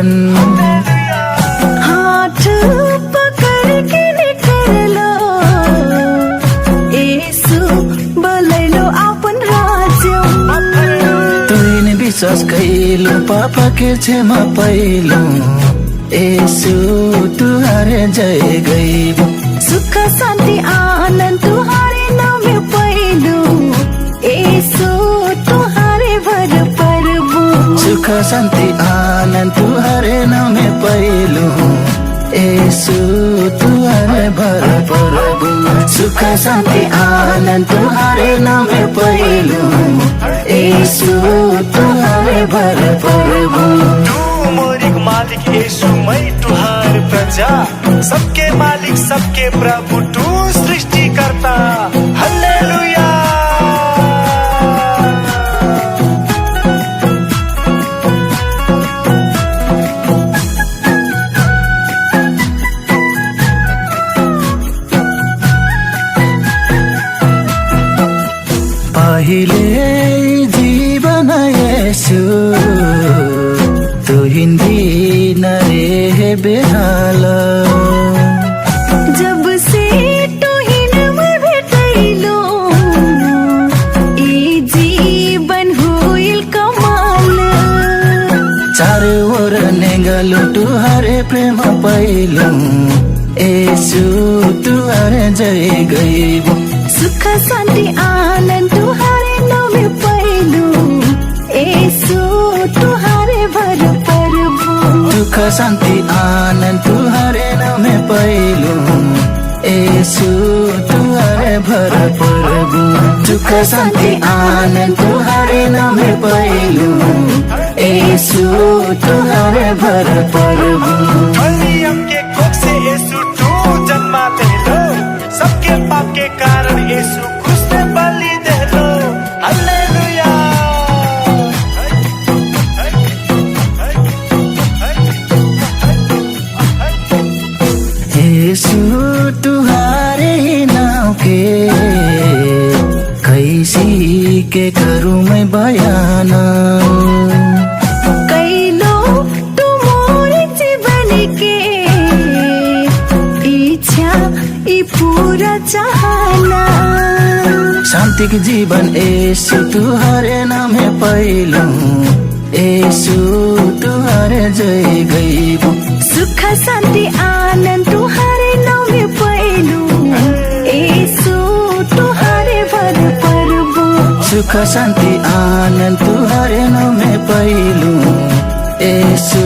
जीवन। हाथ पकड़ के निकलो यीशु बोलैलो अपन राज्य। तुइन विश्वास कैलो पापा के क्षमा पैलो यीशु तुहारे जय गईबो। सुख शान्ति आनन्द तुहारे नाम में पैलो यीशु तुहारे भर परबो। सुख शान्ति आनन्द तुहारे नाम में पैलो यीशु तुहारे भर परबो। सुख शान्ति आनन्द तुहारे नाम में पैलो यीशु तुहारे भर परबो। तू मोरिक मालिक यीशु मैं तुहार प्रजा, सबके मालिक सबके प्रभु तू सृष्टि करता। हालेलुया। पहिले जीवन यीशु तू हिंदी नरे बेहाल। जब से तुहिन में भेटैलो ई जीवन होइल कमाल। चार ओर नेंगलो तुहारे प्रेम पैलो यीशु तुहारे जय गईबो। सुख शान्ति आनन्द तुहारे नाम में पैलो यीशु तुहारे भर परबो। सुख शान्ति आनन्द तुहारे नाम में पैलो यीशु तुहारे भर परबो। सुख शान्ति आनन्द तुहारे नाम में पैलो यीशु तुहारे भर परबो। मरियम के कोख से यीशु तू जन्मा देलो, सबके पाप के कारण यीशु क्रूस पे बलि देलो। हालेलुया। यीशु तुहारे नाम के कैसी के करूँ मैं बयान। कैलो तुमोर जीवन के इच्छा ई पूरा चाहना। शांति के जीवन यीशु तुहारे नाम है पैलो यीशु तुहारे जय गईबो। सुख शान्ति आनन्द तुहारे नाम में पैलो यीशु तुहारे भर परबो। सुख शांति आनन्द तुहारे नाम में पैलो यीशु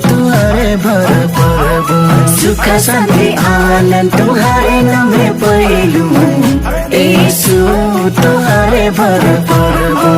तुहारे भर परबो। सुख शांति आनन्द तुहारे नाम में पैलो यीशु तुहारे भर परबो।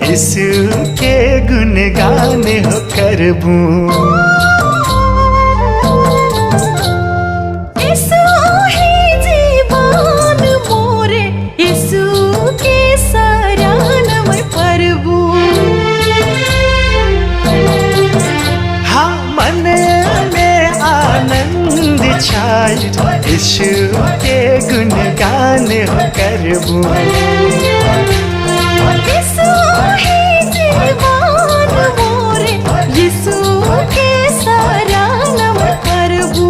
यीशु के गुणगान हो करबू। यीशु ही जीवन मोरे यीशु के सराहना मैं परबू। हाँ मन में आनंद छाई यीशु के गुणगान हो करबू। यीशु ही जीवन मोरे यीशु के सराहना मैं करबू।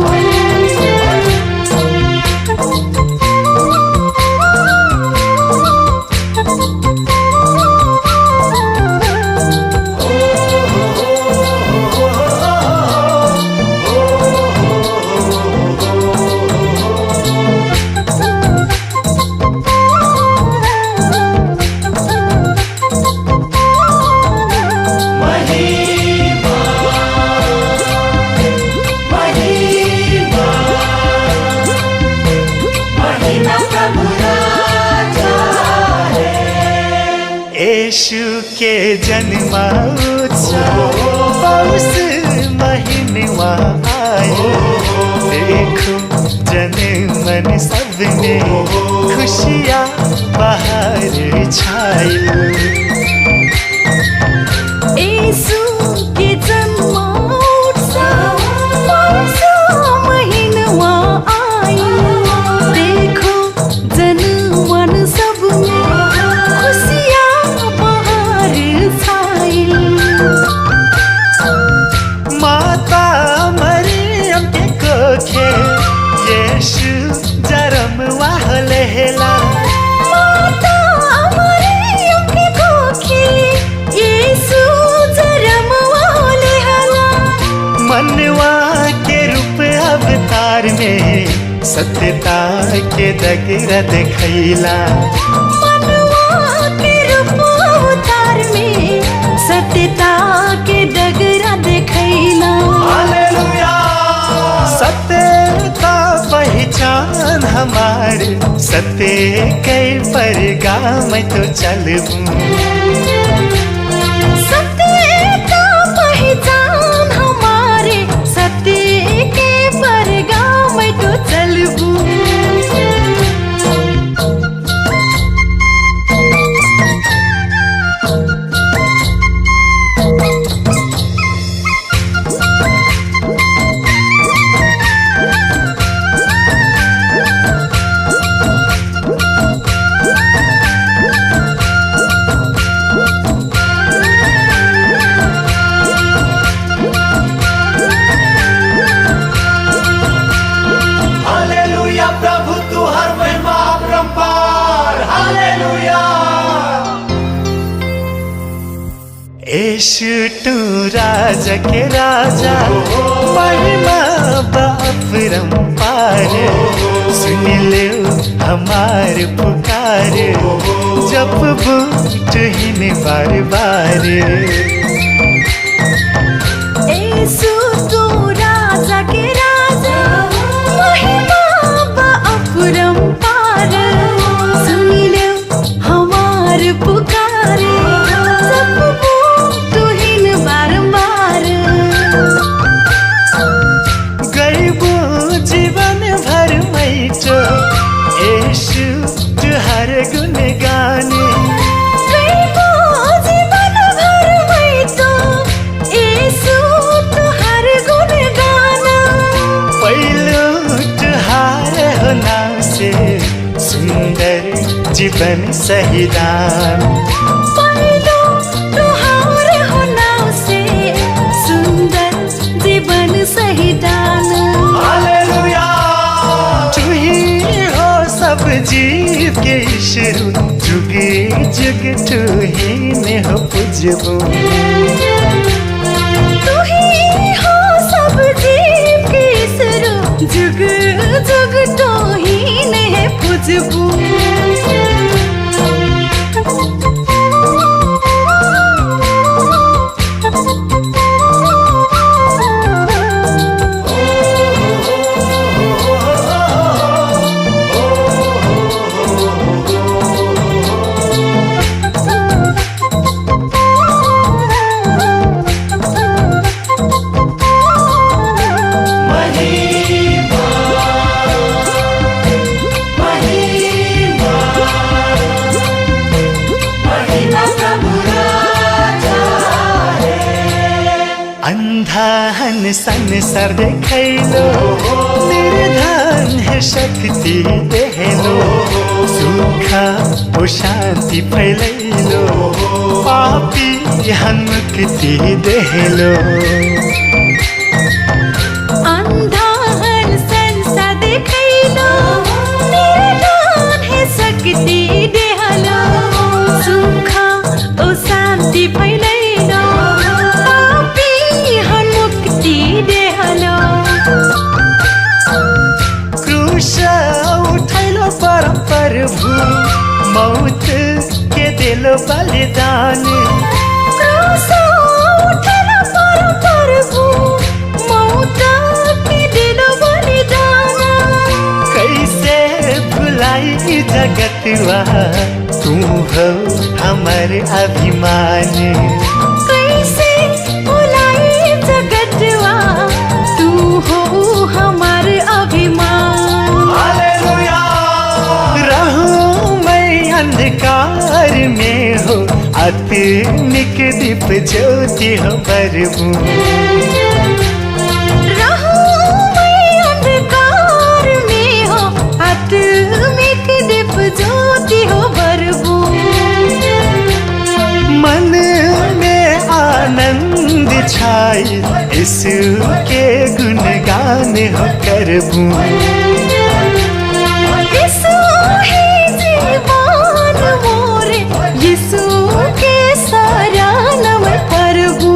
यीशु के जन्मोत्सव पौष महीनवा आयो, देखो जन मन सबने खुशियाँ बाहर छाई। यीशु के जन्मोत्सव पौष महीनवा आयो, देखो जन मन सबने खुशियाँ बाहर छाई। माता मरियम के कोखे यीशु जन्मवा होलेला, माता मरियम के कोखे यीशु जन्मवा होलेला। मनवा के रूप अवतार में सत्यता के डगरा देखैला, मनवा के रूप अवतार में सत्यता के डगरा देखैला। हालेलुया। सत्यता पहचान हमारे, सत्य के परगाम तो चलबू। सत्य का पहचान हमारे, सत्य के परगाम तो चलबू। हालेलुया प्रभु तू हर महिमा अपरंपार। हालेलुया। यीशु तू राजा के राजा, महिमा अपरंपार। सुन ले हमार पुकार, जब बूट ही बार बार। यीशु तू राजा के राजा, महिमा अपरंपार। सुन ले हमार पुकारे, जब तुहिन बारंबार। गईबो जीवन भर मैचो यीशु तुहार गुण गाने। गईबो जीवन भर मैं तो यीशु तुहार गुण गाना। पहलो तुहार हो नाम से सुंदर जीवन सही दान। पहलो तुहार हो नाम से सुंदर जीवन सही दान। हालेलुया। तू ही हो सब जीव के ईश्वर, जुग जुग तू ही ने हो पूजबो। तू ही हो सब जीव के ईश्वर, जुग जुग तो ही ने पूजबू। अंधाहन संसार देखैलो, निर्धन है शक्ति देहलो। सुखा ओ शांति फैलैलो, पापी हन मुक्ति देहलो। अंधाहन संसार देखैलो, निर्धन है शक्ति देहलो। सुखा ओ शांति फैलैलो, पापी हन मुक्ति देहलो। क्रूस उठैलो परम प्रभु, मौत के दिलो बलिदान। क्रूस उठैलो परम प्रभु, मौत के दिलो बलिदान। कैसे भुलाई जगतवा, तू हो हमर अभिमान। कैसे भुलाई जगतवा तू हो हमार अभिमान। हालेलुया। रहूं मैं अंधकार में हो, आत्मिक दीप ज्योति हो बरबूं। रहूं मैं अंधकार में हो, आत्मिक दीप ज्योति हो बरबूं। मन में आनंद छाए, यीशु के गुणगान हो करबूं। यीशु ही जीवन मोरे, यीशु के शरण में प्रभु।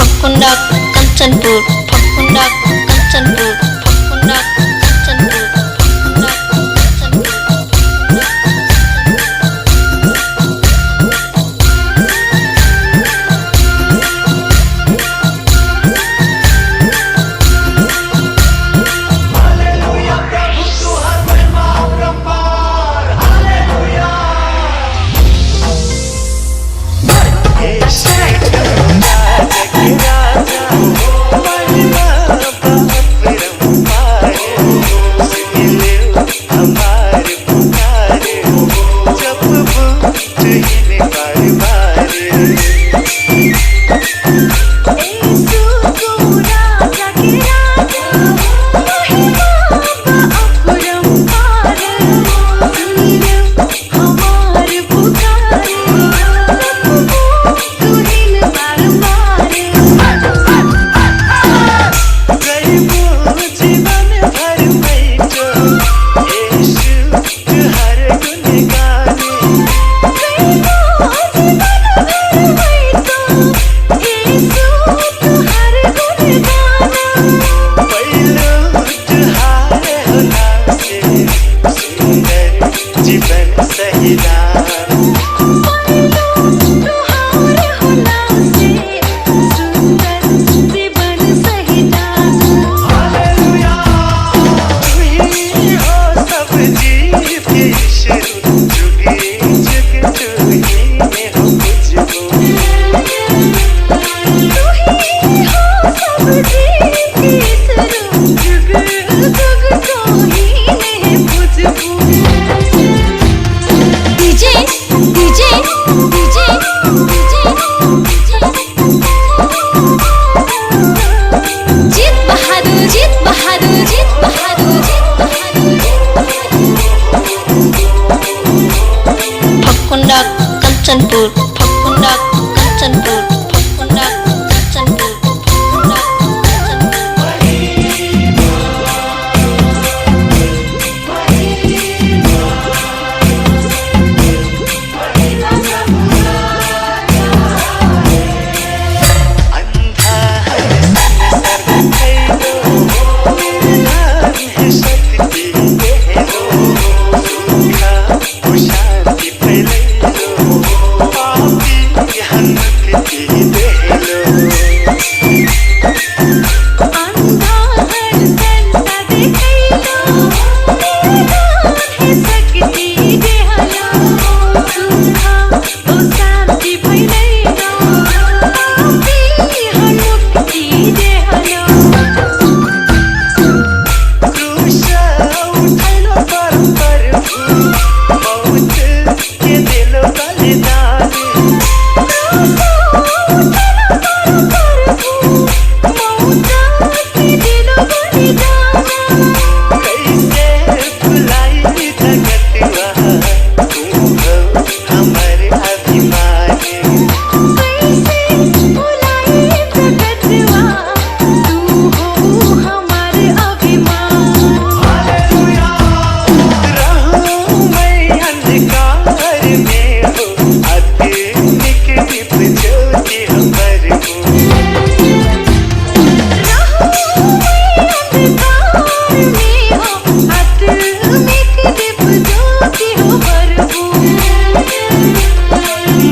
Fakunda Kanchanpur, Fakunda Kanchanpur, Fakunda Kanchanpur, Fakunda राजा के राजा महिमा अपरंपार। कंचनपुर फकुंडा कंचनपुर फकुंडा कंचनपुर फकुंडा कंचनपुर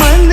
मन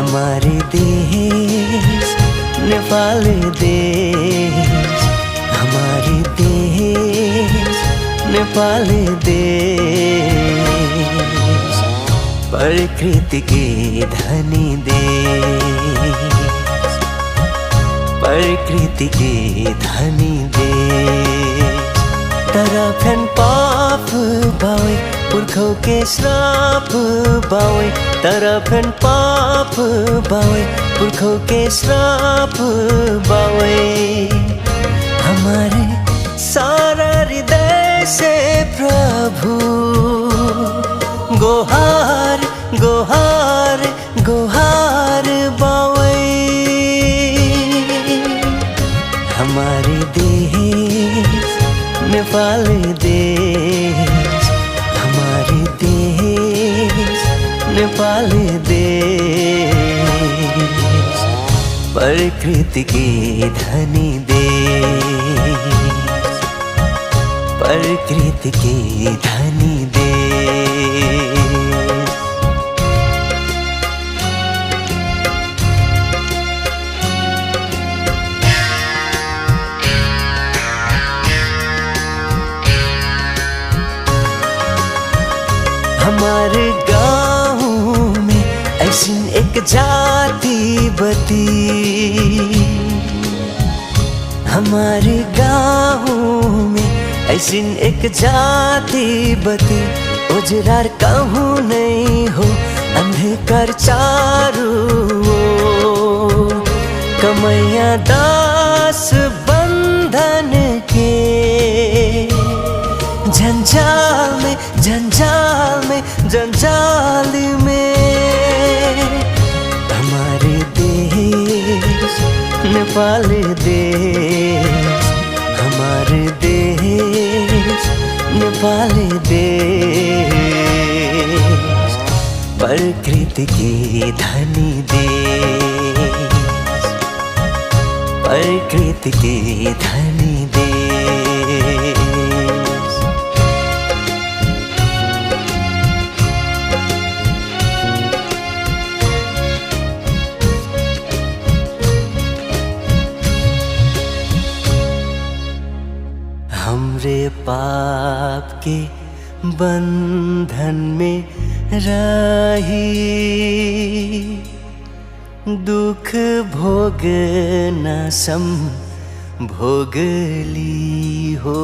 हमारे देश नेपाल देश, हमारे देश नेपाल देश, प्रकृति के धनी देश, प्रकृति के धनी देश। तरफन पाप बावे पुरखों के श्राप बावे, तरफन पाप बावे पुरखों के श्राप बावे। हमारे सारा हृदय से प्रभु गोहार गोहार गोहार बावे। हमारे देश नेपाल देश, हमारे देश नेपाल देश, प्रकृति के धनी देश, प्रकृति के धनी देश। हमारे गाँव में ऐसी एक जाति बती, हमारे गाँव में ऐसी एक जाति बती। उजरार कहूँ नहीं हो अंधकार चारू ओर, कमैया दास बंधन के जंजाल में जंजाल में जंजाल में। हमारे देश नेपाल देश, हमारे देश नेपाल देश, प्रकृति के धनी देश, प्रकृति के धनी देश। हमरे पाप के बंधन में रही, दुख भोग न सम भोगली हो।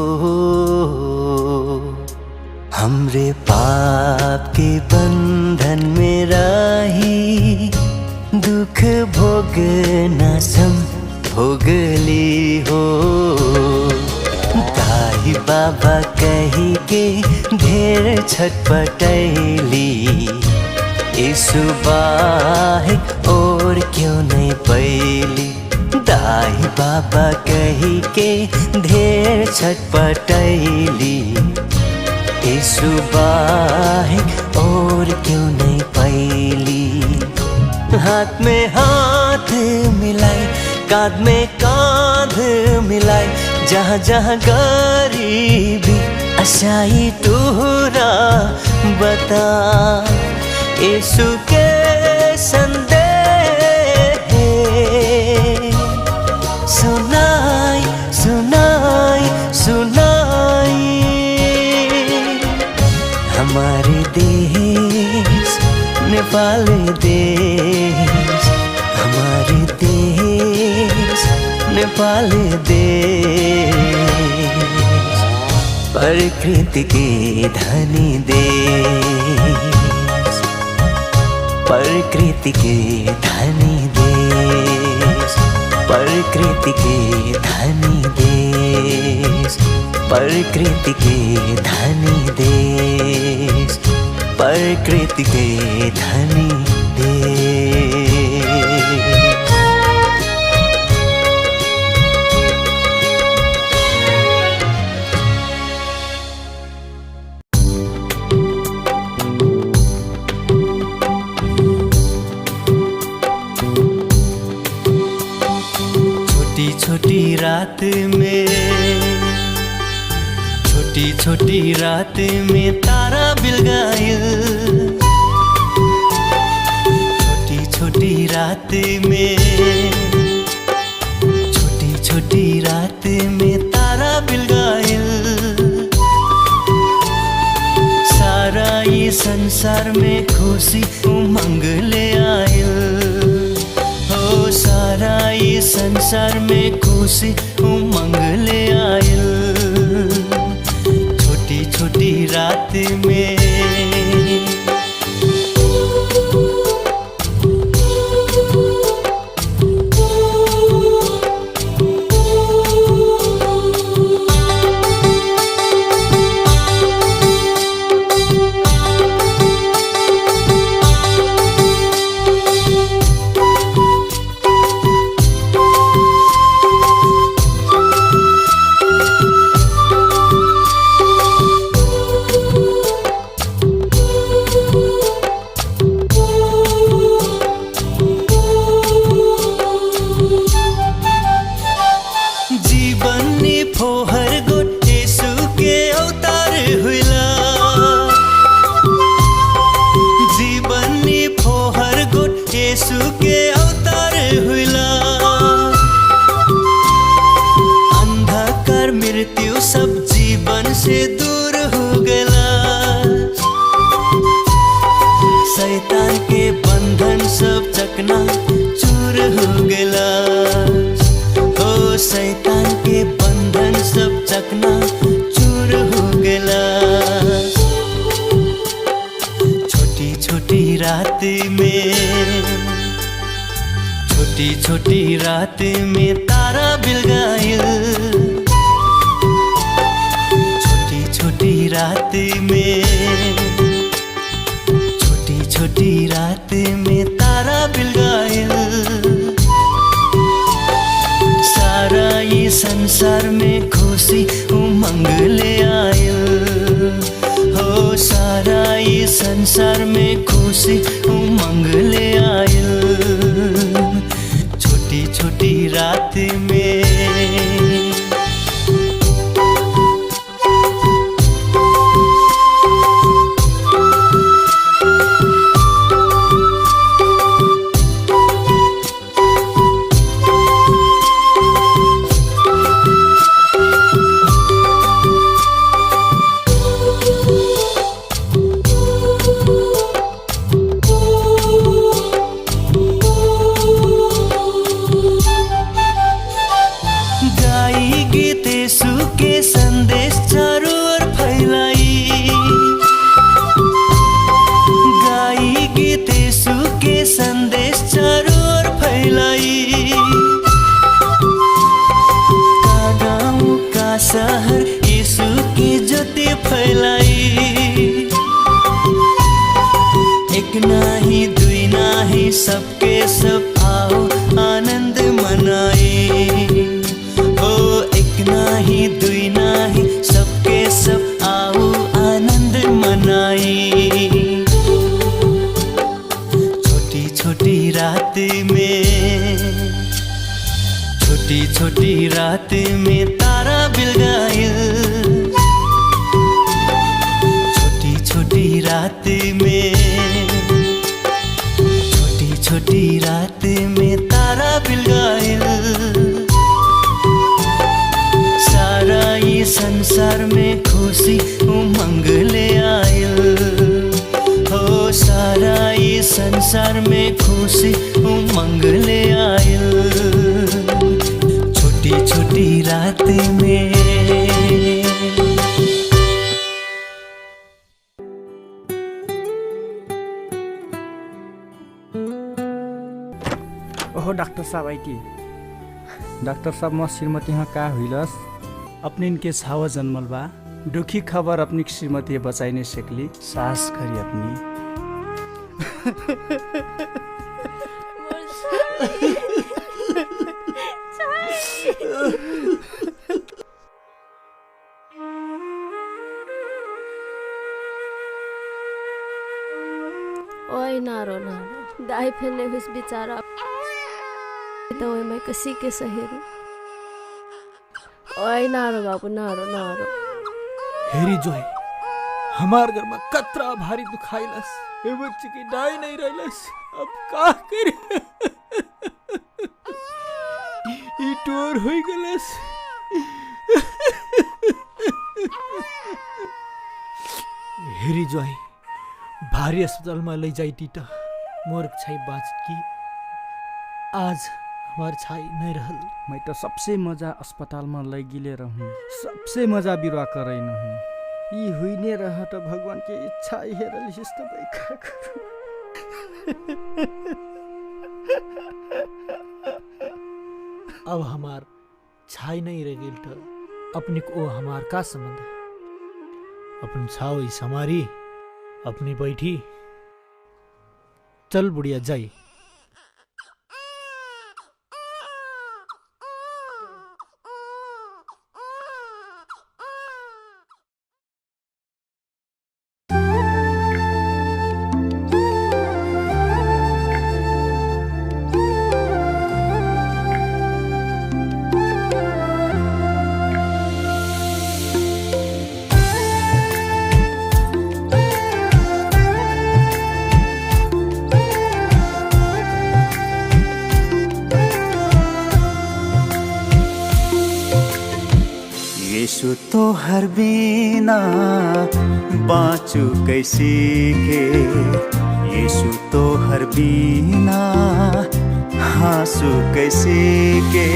हमरे पाप के बंधन में रही, दुख भोग न सम भोगली हो। दाई बाबा कही के ढेर छटपटैली, यीशु बाहे और क्यों नहीं पैली। दाई बाबा कही के ढेर छटपटैली, यीशु बाहे और क्यों नहीं पैली। हाथ में हाथ मिलाई, कांध में कांध मिलाई, जहाँ जहाँ गरीबी अशाई तुहरा बता। यीशु के संदेश सुनाई सुनाई सुनाई। हमारे देश नेपाल देश, हमारे देश नेपाल देश, प्रकृति के धनी देश, प्रकृति के धनी देश, प्रकृति के धनी देश, प्रकृति के धनी देश, प्रकृति के धनी देश। छोटी रात में, छोटी छोटी रात में तारा बिल गायल, छोटी छोटी रात में, छोटी छोटी रात में तारा बिलगाइल, सारा ये संसार में खुशी उमंग ले आइल। हो सारा ये संसार में खुशी उमंग ले आइल, छोटी छोटी रात में। सब जीवन से दूर हो गया, शैतान के बंधन सब चकना चूर हो गया। ओ शैतान के बंधन सब चकना चूर हो गया, छोटी छोटी रात में, छोटी छोटी रात में तारा बिलगाइल, छोटी रात में, छोटी छोटी रात में तारा बिलगाइल, सारा ये संसार में खुशी उमंग ले आइल। हो सारा ये संसार में खुशी उमंग ले आइल, छोटी छोटी रात में। संदेश चारों ओर फैलाई, का गाँव का शहर यीशु की ज्योति फैलाई। एक नाही दुई नाही सबके सब आओ आनंद मनाए। ओ एक नाही दुई नाही सबके सब आओ आनंद मनाए। छोटी रात में, छोटी छोटी रात में तारा बिलगाइल, छोटी छोटी रात में, छोटी छोटी रात में तारा बिलगाइल, सारा ये संसार में खुशी उमंग ले आइल। हो सारा ये संसार में खुशी उमंग ले आइल, छोटी छोटी रात में। ओहो डॉक्टर साहब आइटी। डॉक्टर साहब म श्रीमती यहाँ का हुइलस अपने इनके छावा जन्मल बा। दुखी खबर अपनी श्रीमती बचाइने सकली सास करी अपनी। ओए नारो नारो दाई फेरने हुस बेचारा तो मैं कसी के सहेरू। ओए नारो बाबू नारो नारो हेरी जोई हमार घर में कतरा भारी दुखाइलस। ये बच्चे की डाई नहीं रहलस, अब का करे? ई टोर होई गलस। हेरी जोई भारी अस्पतालमा लैजाइटी त मोर छाई बाँच कि आज हमार छाई नहीं रहल। मैं तो सबसे मजा अस्पताल में लैगिले रहूँ, सबसे मजा बिरुवा करे नहूँ। ई हुईने रह तो भगवान के इच्छा हेरलिस त भाई का करूं। अब हमार छाई नहीं रह गेल त अपने को हमार का संबंध? अपन छाव इस हमारी अपनी बैठी चल बुढ़िया जाई। यीशु तो हर बिना बाँचू कैसे के, यीशु तो हर बिना हाँसू कैसे के।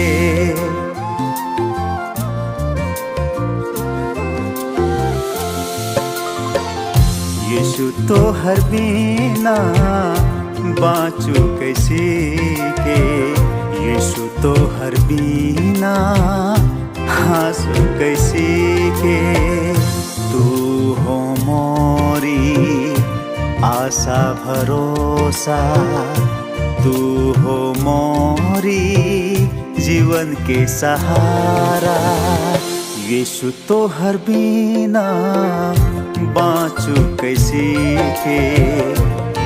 यीशु तो हर बिना बाँचू कैसे के, यीशु तो हर बिना हाँसू कैसे के। तू हो मोरी आशा भरोसा, तू हो मोरी जीवन के सहारा। यीशु तो हर बिना बाँचू कैसे के,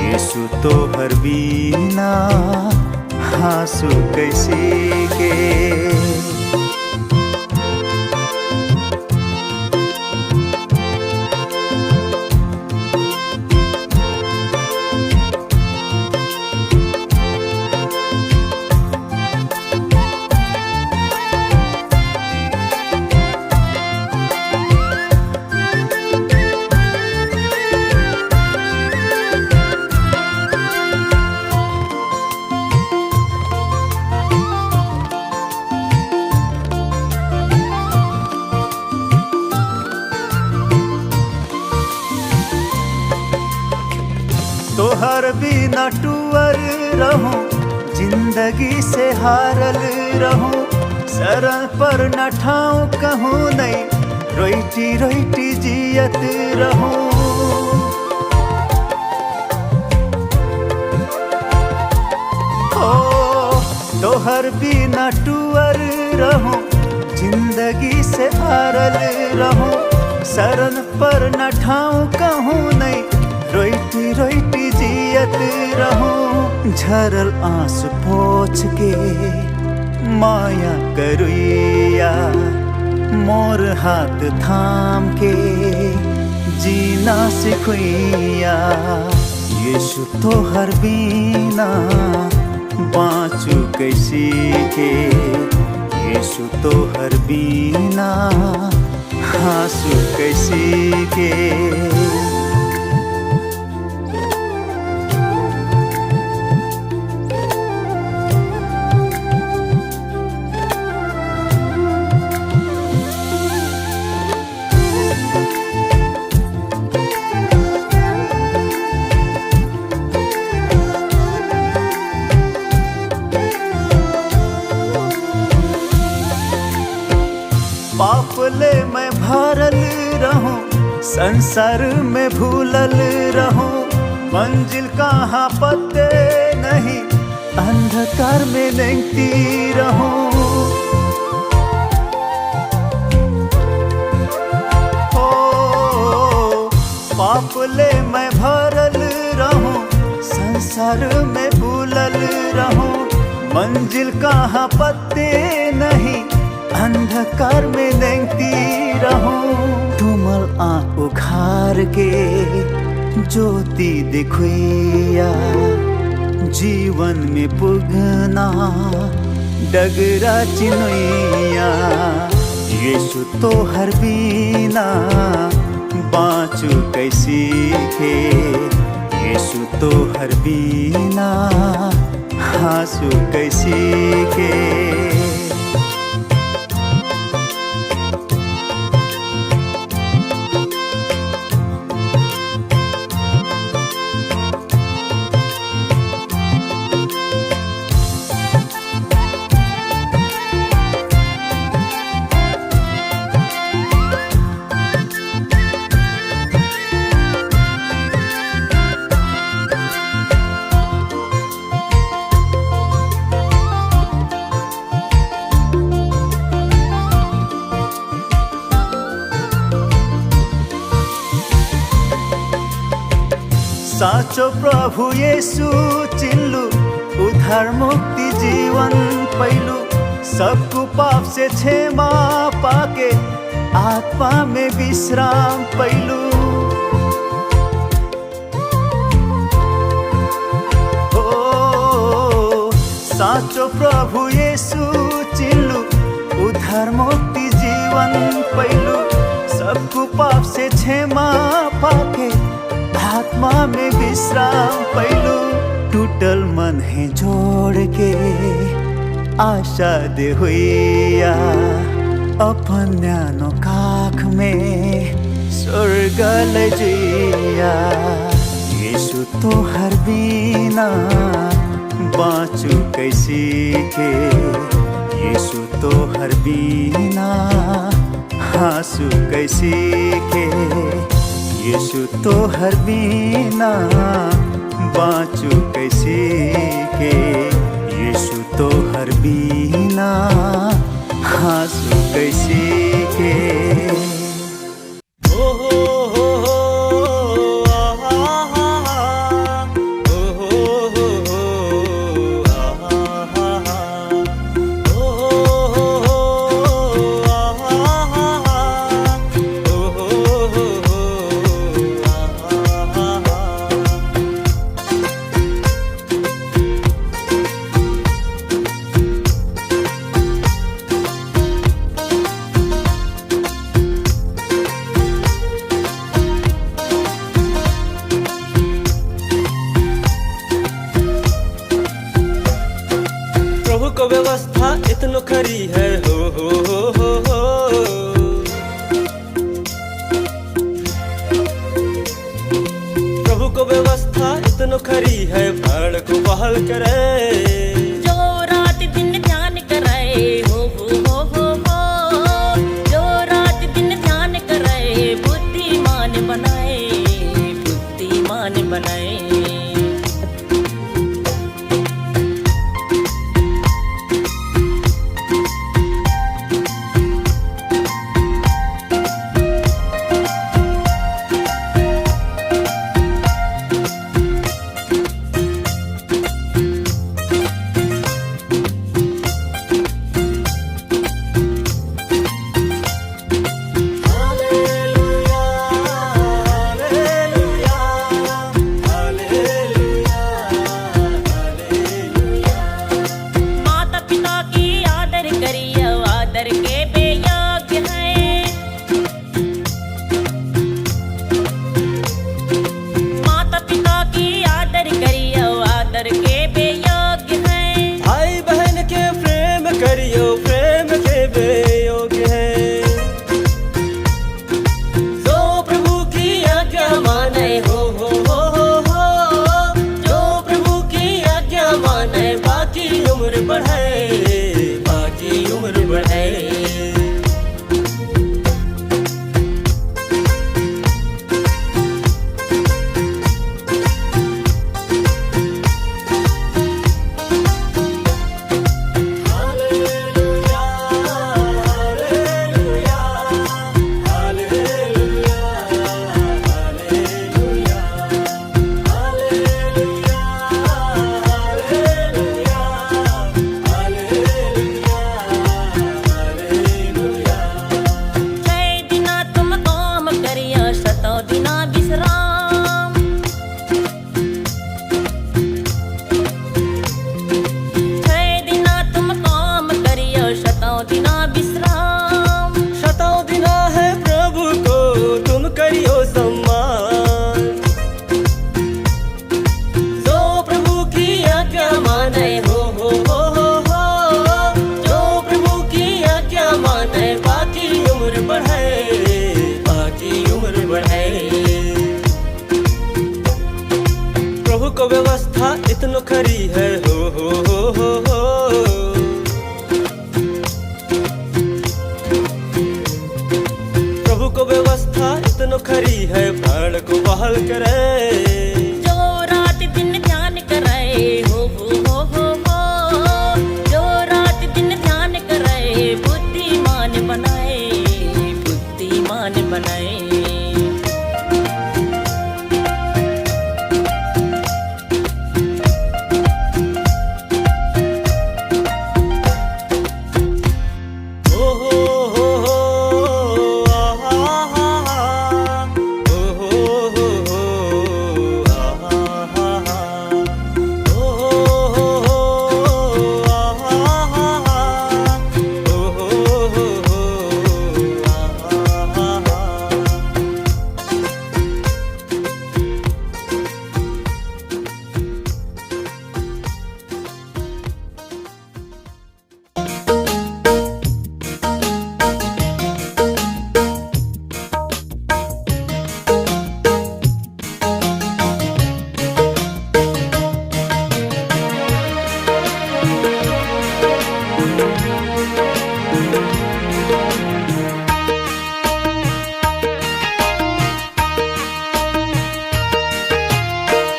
यीशु तो हर बिना हाँसू कैसे के। तोहर बिना टूअर रहूं, जिंदगी से हारल रहूं। शरण पर न ठाऊं कहूँ नहीं, रोईटी रोईटी जियत रहूं। ओ तोहर बिना टूअर रहूं, जिंदगी से हारल रहूं। शरण पर न ठाऊं कहूँ नहीं, रोईटी रोईटी जियत रहूं। झरल आंसू पोछ के माया करुइया, मोर हाथ थाम के जीना सिखुइया। यीशु तो हर बिना बाँचू कैसे के, यीशु तो हर बिना हाँसू कैसे के। पाप ले मैं भरल रहूं, संसार में भूलल रहूं। मंजिल कहाँ पते नहीं, अंधकार में लेंगती रहूं। ओ पाप ले मैं भरल रहूं, संसार में भूलल रहूं। मंजिल कहाँ पते नहीं, अंधकार में लेंगती रहूं। तुमल आँख उघार के ज्योति देखुइया जीवन में पुगना डगरा चिनुइया यीशु तो हर बिना बाँचू कैसी के यीशु तो हर बिना हाँसू कैसी के साचो प्रभु येसु चिल्लु उद्धार मुक्ति जीवन पैलु सबको पाप से क्षमा पाके आत्मा में विश्राम पैलु ओ साचो प्रभु येसु चिल्लु उद्धार मुक्ति जीवन पैलु सबको पाप से क्षमा पाके आत्मा में विश्राम पैलू टूटल मन है जोड़ के आशा दे हुइया अपन न्यानो काख में स्वर्ग ले जिया यीशु तो हर बिना बाँचू कैसी के यीशु तो हर बिना हाँसू कैसी के यीशु तो हर बिना बाँचू कैसे के यीशु तो हर बिना हाँसू कैसे के व्यवस्था इतनो खरी है हो प्रभु को व्यवस्था इतनो खरी है प्राण को बहाल करे जो रात दिन ध्यान करे हो जो रात दिन ध्यान करे बुद्धिमान बनाए खरी है हो। प्रभु को व्यवस्था इतनो खरी है प्राण को बहाल करे। जो रात दिन ध्यान करे हो। जो रात दिन ध्यान करे बुद्धिमान बनाए, बुद्धिमान बनाए।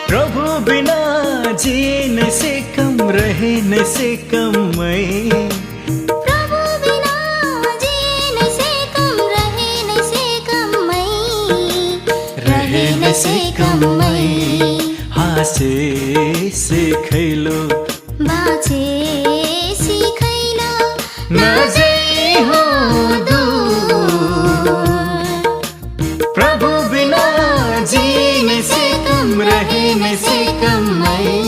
प्रभु बिना जीने से कम रहने से कम मैं। प्रभु बिना जीने से कम रहने से कम मैं। रहने से कम मैं। हासे सिखैलो बाँचे सिखैलो नजै हो दूर। प्रभु बिना जीने से कम रहने से कम मैं।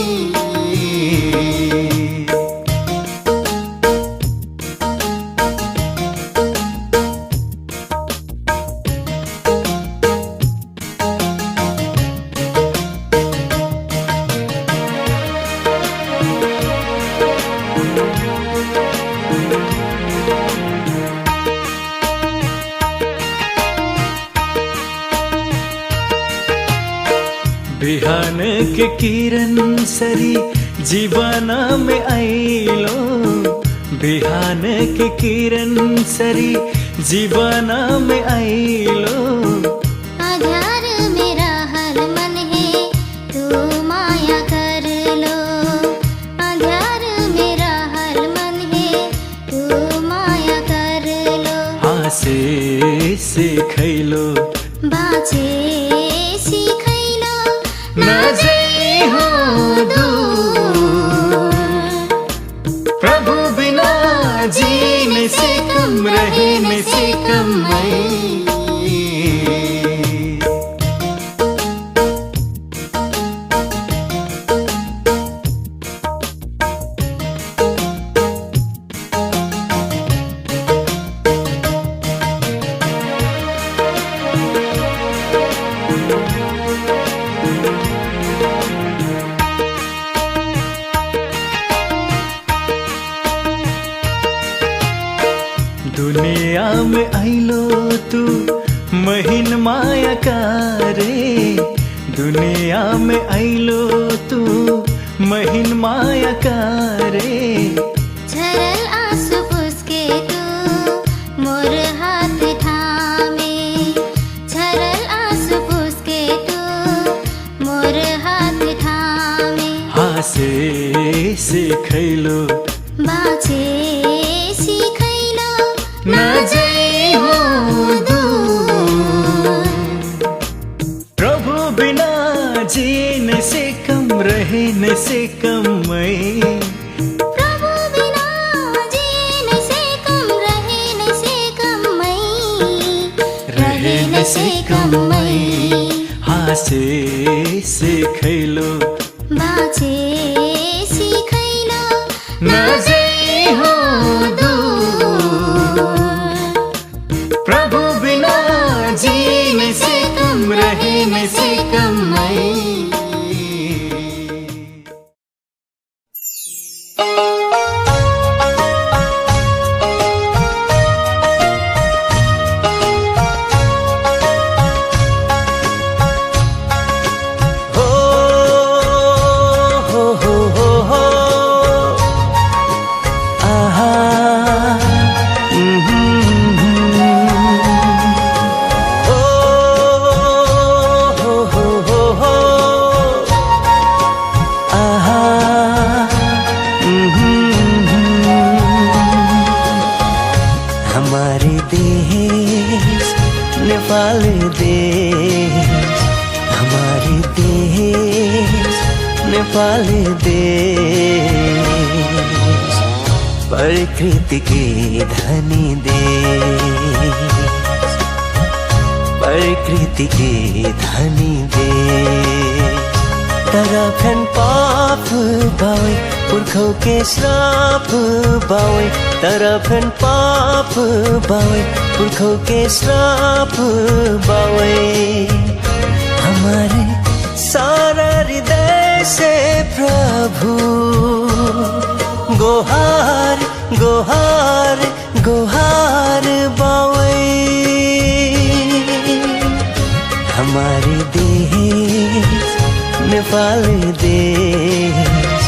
बिहान के किरण सरी जीवन में आइलो। बिहान के किरण सरी जीवन में आइलो। आधार मेरा हर मन है तू माया कर लो। आधार मेरा हर मन है तू माया कर लो। हासे सिखैलो बाँचे सिखैलो नजै हो दूर। प्रभु बिना जीने से कम रहने से कम मैं। दुनिया में आइलो तू महीन माया करे। दुनिया में आइलो तू महीन माया करे। झरल आंसू पुसके तू मोर हाथ थामे। झरल आंसू पुसके तू मोर हाथ थामे। हासे सिखैलो बाँचे सिखैलो नजै हो दूर। प्रभु बिना जीने से कम रहने से कम मैं। प्रभु बिना जीने से कम रहने से कम मैं। रहने से कम मैं। हासे सिखैलो बाँचे सिखैलो नजै हो दूर। प्रभु बिना जीने से कम रहने से कम मैं। हो नेपाली देश, प्रकृति के धनी देश, प्रकृति के धनी देश। तरफन पाप बावे पुरखों के श्राप बावे, तरफन पाप बावे पुरखों के श्राप बावे। हमारे सारा हृदय से प्रभु गोहार गोहार गोहार बावे। हमारे देश नेपाली देश,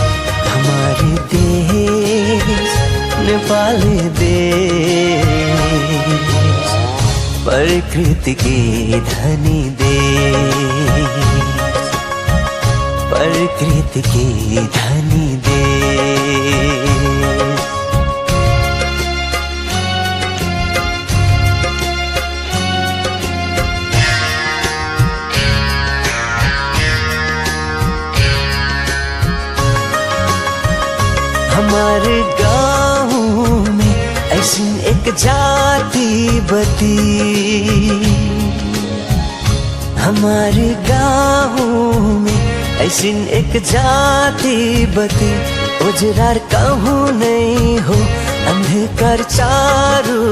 हमारे देश नेपाली देश, प्रकृति के धनी देश, प्रकृति के धनी देश। हमारे गाँव में ऐसी एक जाति बती, हमारे गाँव में ऐसी एक जाति बती। उजरार कहूँ नहीं हो अंधकार चारू,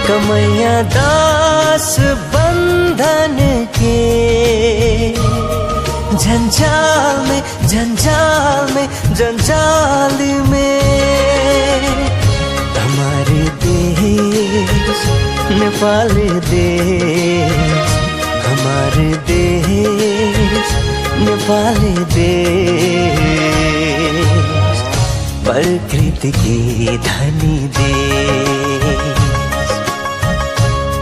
कमैया दास बंधन के जंजाल में जंजाल में जंजाल में। हमारे देश नेपाली देश, हमारे देश नेपाली देश, प्रकृति के धनी देश,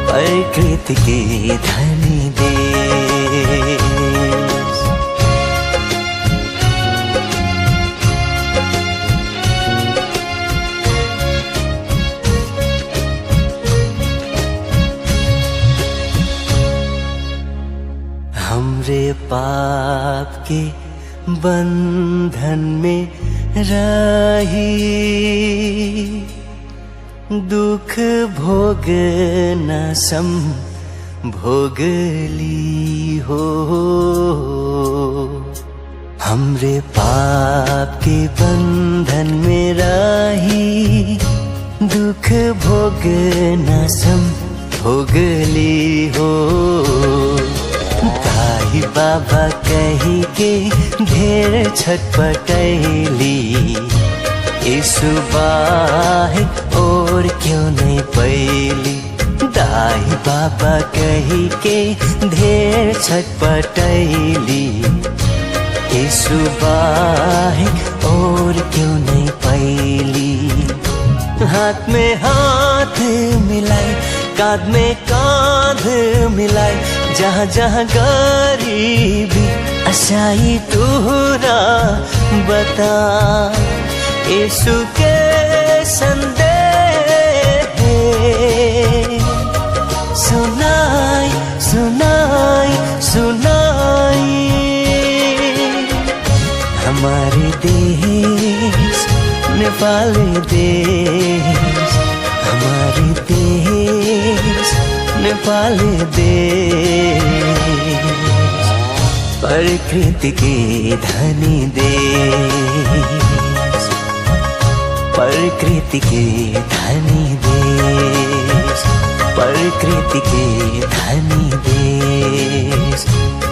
प्रकृति के धनी देश। हमरे पाप के बंधन में रही, दुख भोग न सम भोगली हो। हमरे पाप के बंधन में रही, दुख भोग न सम भोगली हो। दाई बाबा कही के ढेर छटपटैली, यीशु बाहे और क्यों नहीं पैली। दाई बाबा कही के ढेर छटपटैली, यीशु बाहे और क्यों नहीं पैली। हाथ में हाथ मिलाई, कांध में कांध मिलाई, जहाँ जहाँ गरीबी असाई तुहरा बता। यीशु के संदेश सुनाई सुनाई सुनाई। हमारे देश नेपाली देश, हमारे देश नेपाली देश, प्रकृति के धनी देश, प्रकृति के धनी देश, प्रकृति के धनी देश,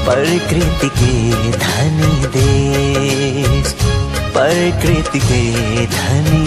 प्रकृति के धनी देश, प्रकृति के धनी